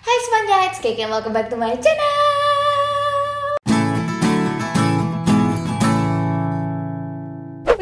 Hai semuanya, it's Keke and welcome back to my channel.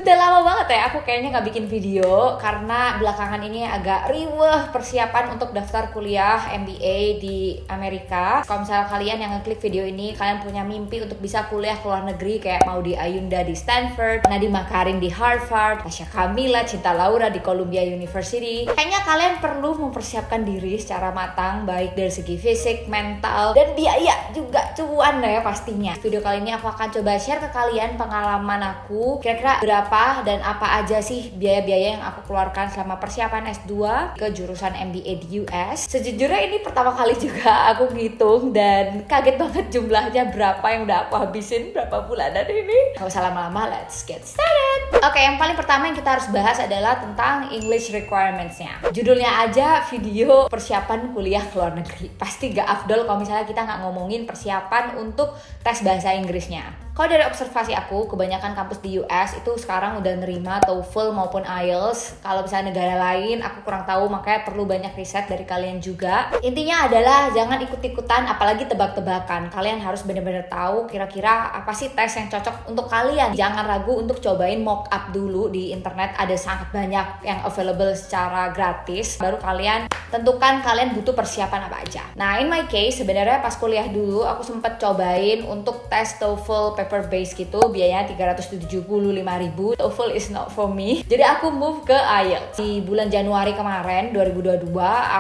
Udah lama banget ya aku kayaknya gak bikin video karena belakangan ini agak riweh persiapan untuk daftar kuliah MBA di Amerika. Kalau misalnya kalian yang ngeklik video ini, kalian punya mimpi untuk bisa kuliah ke luar negeri kayak Maudy Ayunda di Stanford, Nadiem Makarim di Harvard, Tasya Kamila, Cinta Laura di Columbia University. Kayaknya kalian perlu mempersiapkan diri secara matang, baik dari segi fisik, mental, dan biaya juga cuan ya pastinya. Video kali ini aku akan coba share ke kalian pengalaman aku, kira-kira berapa dan apa aja sih biaya-biaya yang aku keluarkan selama persiapan S2 ke jurusan MBA di US. Sejujurnya ini pertama kali juga aku ngitung dan kaget banget jumlahnya berapa yang udah aku habisin berapa bulanan ini. Gak usah lama-lama, let's get started. Oke, yang paling pertama yang kita harus bahas adalah tentang English requirements-nya. Judulnya aja video persiapan kuliah ke luar negeri. Pasti gak afdol kalau misalnya kita nggak ngomongin persiapan untuk tes bahasa Inggrisnya. Kalau dari observasi aku, kebanyakan kampus di US itu sekarang udah nerima TOEFL maupun IELTS. Kalau misalnya negara lain, aku kurang tahu, makanya perlu banyak riset dari kalian juga. Intinya adalah jangan ikut-ikutan, apalagi tebak-tebakan. Kalian harus benar-benar tahu kira-kira apa sih tes yang cocok untuk kalian. Jangan ragu untuk cobain mock up dulu di internet. Ada sangat banyak yang available secara gratis. Baru kalian tentukan kalian butuh persiapan apa aja. Nah, in my case, sebenarnya pas kuliah dulu, aku sempet cobain untuk tes TOEFL paper base gitu, biayanya 375.000. TOEFL is not for me. Jadi aku move ke IELTS. Di bulan Januari kemarin 2022,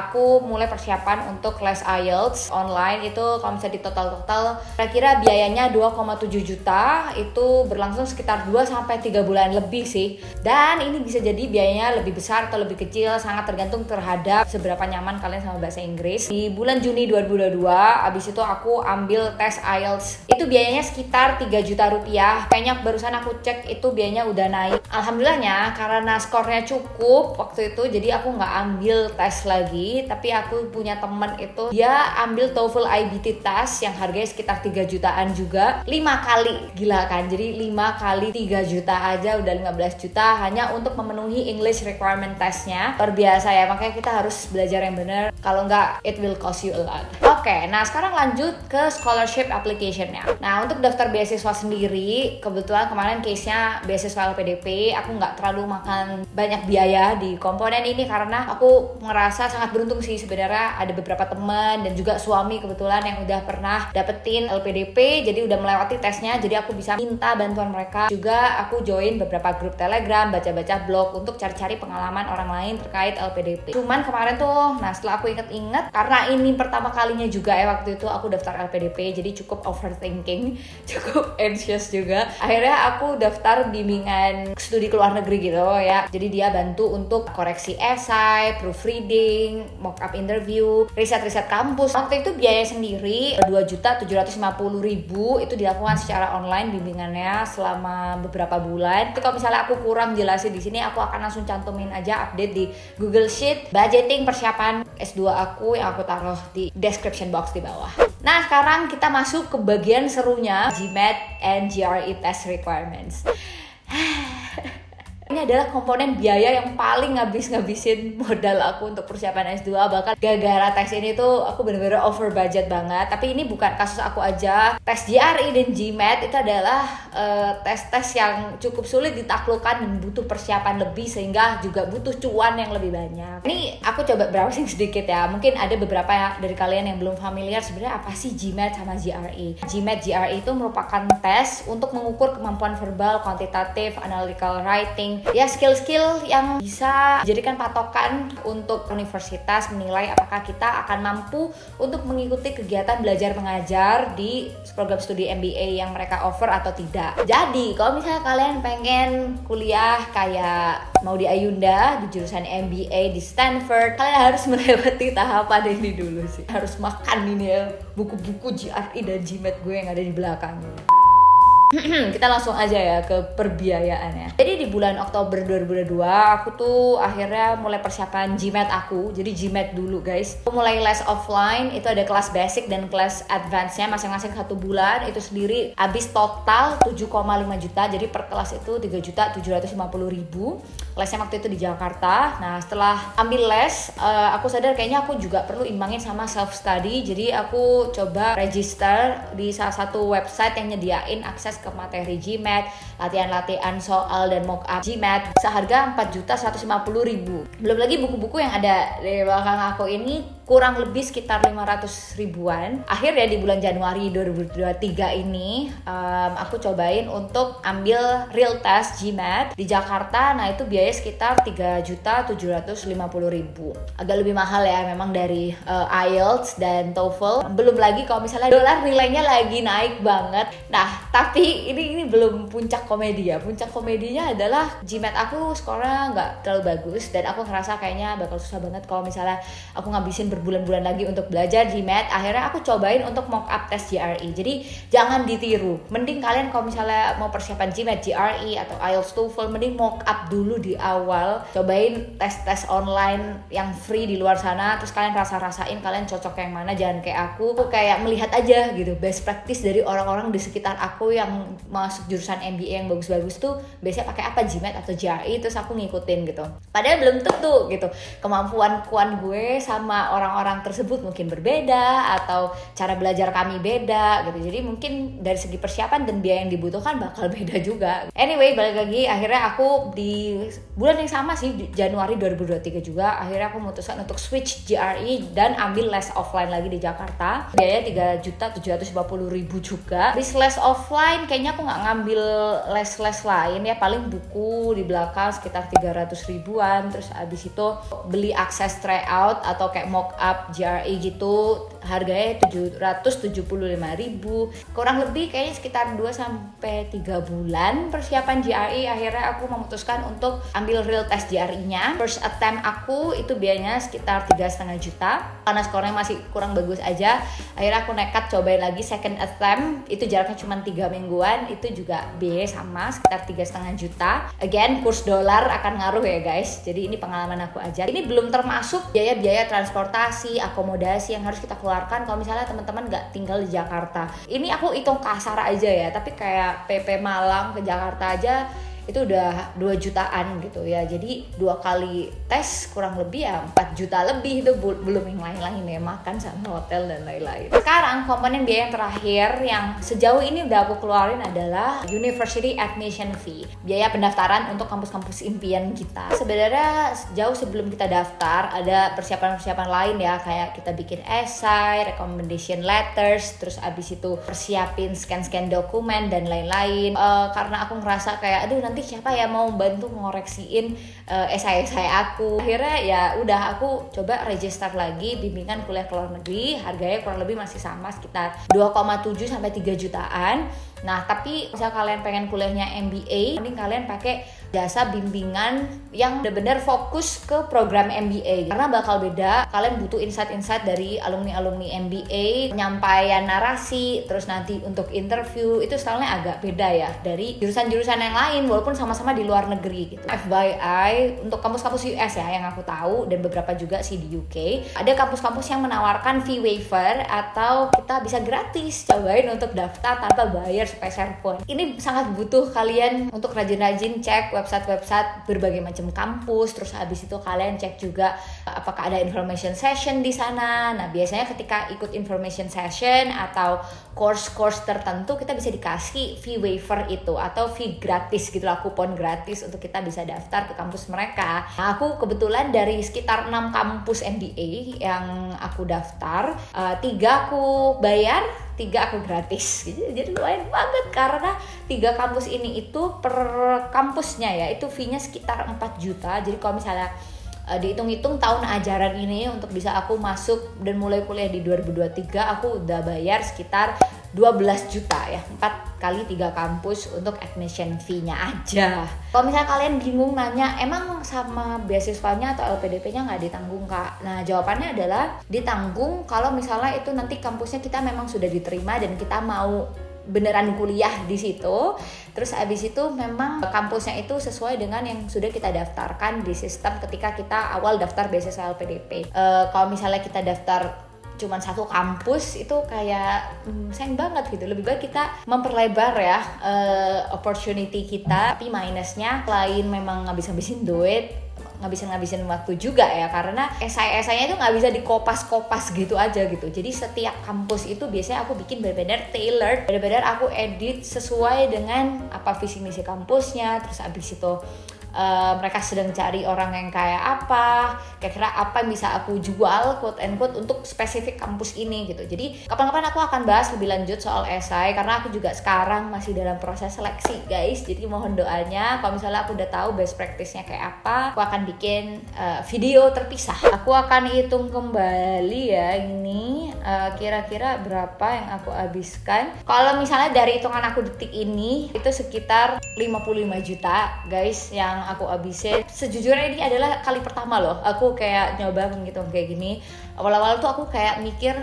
aku mulai persiapan untuk les IELTS online. Itu kalau misalnya di total kira-kira biayanya 2,7 juta. Itu berlangsung sekitar 2-3 bulan lebih sih. Dan ini bisa jadi biayanya lebih besar atau lebih kecil, sangat tergantung terhadap seberapa nyaman kalian sama bahasa Inggris. Di bulan Juni 2022, abis itu aku ambil tes IELTS. Itu biayanya sekitar 3 juta rupiah. Kayaknya barusan aku cek itu biayanya udah naik. Alhamdulillahnya karena skornya cukup waktu itu, jadi aku nggak ambil tes lagi. Tapi aku punya temen itu, dia ambil TOEFL IBT test yang harganya sekitar 3 jutaan juga. 5 kali, gila kan? Jadi 5 kali 3 juta aja udah 15 juta hanya untuk memenuhi English requirement testnya. Luar biasa ya, makanya kita harus belajar yang benar. Kalau nggak, it will cost you a lot. Oke, nah sekarang lanjut ke scholarship application-nya. Nah, untuk daftar beasiswa sendiri, kebetulan kemarin case-nya beasiswa LPDP. Aku nggak terlalu makan banyak biaya di komponen ini karena aku ngerasa sangat beruntung sih sebenarnya. Ada beberapa teman dan juga suami kebetulan yang udah pernah dapetin LPDP, jadi udah melewati tesnya, jadi aku bisa minta bantuan mereka. Juga aku join beberapa grup Telegram, baca-baca blog untuk cari-cari pengalaman orang lain terkait LPDP. Cuman kemarin tuh, nah setelah aku inget-inget, karena ini pertama kalinya juga ya waktu itu aku daftar LPDP, jadi cukup overthinking, cukup anxious juga. Akhirnya aku daftar bimbingan studi ke luar negeri gitu ya. Jadi dia bantu untuk koreksi esai, proofreading, mock up interview, riset-riset kampus. Waktu itu biaya sendiri 2.750.000 itu dilakukan secara online bimbingannya selama beberapa bulan. Tapi kalau misalnya aku kurang jelasin di sini, aku akan langsung cantumin aja update di Google Sheet budgeting persiapan S2 aku yang aku taruh di description box di bawah. Nah, sekarang kita masuk ke bagian serunya, GMAT and GRE test requirements. Ini adalah komponen biaya yang paling ngabisin modal aku untuk persiapan S2. Bahkan gara-gara tes ini tuh aku bener-bener over budget banget. Tapi ini bukan kasus aku aja. Tes GRE dan GMAT itu adalah tes-tes yang cukup sulit ditaklukkan dan butuh persiapan lebih, sehingga juga butuh cuan yang lebih banyak. Ini aku coba browsing sedikit ya. Mungkin ada beberapa dari kalian yang belum familiar sebenarnya apa sih GMAT sama GRE. GMAT, GRE itu merupakan tes untuk mengukur kemampuan verbal, kuantitatif, analytical writing, ya skill-skill yang bisa dijadikan patokan untuk universitas menilai apakah kita akan mampu untuk mengikuti kegiatan belajar mengajar di program studi MBA yang mereka offer atau tidak. Jadi kalau misalnya kalian pengen kuliah kayak Maudy Ayunda di jurusan MBA di Stanford, kalian harus melewati tahapan ini dulu sih. Harus makan ini ya buku-buku GRE dan GMAT gue yang ada di belakang. Kita langsung aja ya ke perbiayaannya. Jadi di bulan Oktober 2022 aku tuh akhirnya mulai persiapan GMAT aku. Jadi GMAT dulu guys. Aku mulai les offline, itu ada kelas basic dan kelas advance-nya masing-masing 1 bulan. Itu sendiri habis total 7,5 juta. Jadi per kelas itu 3.750.000. lesnya waktu itu di Jakarta. Nah setelah ambil les, aku sadar kayaknya aku juga perlu imbangin sama self study. Jadi aku coba register di salah satu website yang nyediain akses ke materi GMAT, latihan-latihan soal dan mock up GMAT seharga 4.150.000. Belum lagi buku-buku yang ada di belakang aku ini kurang lebih sekitar 500 ribuan. Akhirnya di bulan Januari 2023 ini aku cobain untuk ambil real test GMAT di Jakarta. Nah itu biaya sekitar 3.750.000. Agak lebih mahal ya memang dari IELTS dan TOEFL. Belum lagi kalau misalnya dolar nilainya lagi naik banget. Nah tapi ini belum puncak komedi ya. Puncak komedinya adalah GMAT aku skornya nggak terlalu bagus dan aku ngerasa kayaknya bakal susah banget kalau misalnya aku ngabisin berbulan-bulan lagi untuk belajar GMAT. Akhirnya aku cobain untuk mock up tes GRE. Jadi jangan ditiru. Mending kalian kalau misalnya mau persiapan GMAT, GRE atau IELTS, TOEFL, mending mock up dulu di awal. Cobain tes-tes online yang free di luar sana. Terus kalian rasa-rasain kalian cocok yang mana. Jangan kayak aku kayak melihat aja gitu best practice dari orang-orang di sekitar aku yang masuk jurusan MBA yang bagus-bagus tuh biasanya pakai apa, GMAT atau GRE, terus aku ngikutin gitu. Padahal belum tentu gitu. Kemampuan gue sama orang-orang tersebut mungkin berbeda atau cara belajar kami beda gitu. Jadi mungkin dari segi persiapan dan biaya yang dibutuhkan bakal beda juga. Anyway, balik lagi akhirnya aku di bulan yang sama sih, Januari 2023 juga, akhirnya aku memutuskan untuk switch GRE dan ambil les offline lagi di Jakarta. Biaya 3.750.000 juga. Di les offline kayaknya aku nggak ngambil les-les lain ya, paling buku di belakang sekitar 300 ribuan. Terus abis itu beli akses tryout atau kayak mock up GRE gitu, harganya 775.000. Kurang lebih kayaknya sekitar 2-3 bulan persiapan GRE. Akhirnya aku memutuskan untuk ambil real test GRE-nya. First attempt aku itu biayanya sekitar 3,5 juta. Karena skornya masih kurang bagus aja, akhirnya aku nekat cobain lagi second attempt. Itu jaraknya cuma 3 mingguan, itu juga biaya sama sekitar 3,5 juta. Again, kurs dolar akan ngaruh ya guys. Jadi ini pengalaman aku aja. Ini belum termasuk biaya-biaya transportasi, akomodasi yang harus kita keluarkan kalau misalnya teman-teman nggak tinggal di Jakarta. Ini aku hitung kasar aja ya, tapi kayak PP Malang ke Jakarta aja itu udah 2 jutaan gitu ya. Jadi 2 kali tes kurang lebih ya 4 juta lebih, itu belum yang lain-lain ya, makan sama hotel dan lain-lain. Sekarang komponen biaya yang terakhir yang sejauh ini udah aku keluarin adalah University Admission Fee, biaya pendaftaran untuk kampus-kampus impian kita. Sebenarnya jauh sebelum kita daftar ada persiapan-persiapan lain ya, kayak kita bikin esai, recommendation letters, terus abis itu persiapin scan-scan dokumen dan lain-lain. Karena aku ngerasa kayak aduh nanti siapa ya mau bantu ngoreksiin esai-esai aku. Akhirnya ya udah aku coba register lagi bimbingan kuliah ke luar negeri. Harganya kurang lebih masih sama sekitar 2,7 sampai 3 jutaan. Nah, tapi misalnya kalian pengen kuliahnya MBA, mending kalian pakai jasa bimbingan yang benar-benar fokus ke program MBA. Karena bakal beda, kalian butuh insight-insight dari alumni-alumni MBA, penyampaian narasi, terus nanti untuk interview, itu stylenya agak beda ya dari jurusan-jurusan yang lain, walaupun sama-sama di luar negeri gitu. FYI, untuk kampus-kampus US ya yang aku tahu, dan beberapa juga sih di UK, ada kampus-kampus yang menawarkan fee waiver atau kita bisa gratis cobain untuk daftar tanpa bayar sepeser pun. Ini sangat butuh kalian untuk rajin-rajin cek website-website berbagai macam kampus. Terus habis itu kalian cek juga apakah ada information session di sana. Nah, biasanya ketika ikut information session atau course-course tertentu, kita bisa dikasih fee waiver itu atau fee gratis gitu lah, kupon gratis untuk kita bisa daftar ke kampus mereka. Nah, aku kebetulan dari sekitar 6 kampus MBA yang aku daftar, 3 aku bayar, 3 aku gratis. Jadi lumayan banget karena 3 kampus ini itu per kampusnya ya itu fee-nya sekitar 4 juta. Jadi kalau misalnya dihitung-hitung tahun ajaran ini untuk bisa aku masuk dan mulai kuliah di 2023, aku udah bayar sekitar 12 juta ya, 4 kali 3 kampus untuk admission fee-nya aja. Kalau misalnya kalian bingung nanya, emang sama beasiswanya atau LPDP-nya nggak ditanggung Kak? Nah, jawabannya adalah ditanggung kalau misalnya itu nanti kampusnya kita memang sudah diterima dan kita mau beneran kuliah di situ. Terus abis itu memang kampusnya itu sesuai dengan yang sudah kita daftarkan di sistem ketika kita awal daftar beasiswa LPDP. Kalau misalnya kita daftar cuman satu kampus itu kayak sayang banget gitu. Lebih baik kita memperlebar ya opportunity kita. Tapi minusnya selain memang ngabis-ngabisin duit, ngabisin waktu juga ya, karena esai-esainya itu nggak bisa dikopas-kopas gitu aja gitu. Jadi setiap kampus itu biasanya aku bikin benar-benar tailored, benar-benar aku edit sesuai dengan apa visi misi kampusnya. Terus abis itu mereka sedang cari orang yang kayak apa, kira-kira apa yang bisa aku jual quote and quote untuk spesifik kampus ini gitu. Jadi kapan-kapan aku akan bahas lebih lanjut soal esai, karena aku juga sekarang masih dalam proses seleksi guys. Jadi mohon doanya kalau misalnya aku udah tahu best practice-nya kayak apa, aku akan bikin video terpisah. Aku akan hitung kembali ya ini kira-kira berapa yang aku habiskan. Kalau misalnya dari hitungan aku detik ini itu sekitar 55 juta guys yang aku habisin. Sejujurnya ini adalah kali pertama loh aku kayak nyoba menghitung kayak gini. Awal-awal tuh aku kayak mikir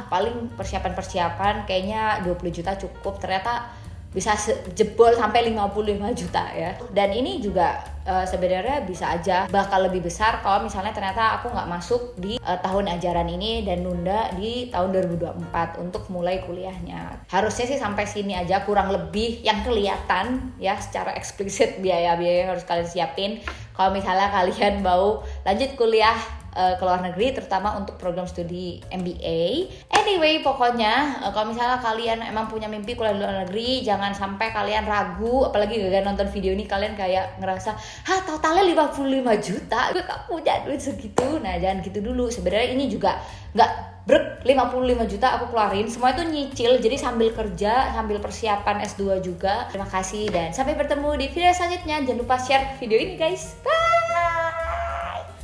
paling persiapan kayaknya 20 juta cukup. Ternyata bisa jebol sampai 55 juta ya. Dan ini juga sebenarnya bisa aja bakal lebih besar kalau misalnya ternyata aku nggak masuk di tahun ajaran ini dan nunda di tahun 2024 untuk mulai kuliahnya. Harusnya sih sampai sini aja kurang lebih yang kelihatan ya secara eksplisit biaya-biaya yang harus kalian siapin kalau misalnya kalian mau lanjut kuliah ke luar negeri, terutama untuk program studi MBA. Anyway, pokoknya kalau misalnya kalian emang punya mimpi kuliah di luar negeri, jangan sampai kalian ragu, apalagi gara-gara nonton video ini kalian kayak ngerasa, totalnya 55 juta, gue gak punya duit segitu. Nah, jangan gitu dulu. Sebenarnya ini juga gak 55 juta aku keluarin, semua itu nyicil, jadi sambil kerja, sambil persiapan S2 juga. Terima kasih dan sampai bertemu di video selanjutnya. Jangan lupa share video ini guys. Bye!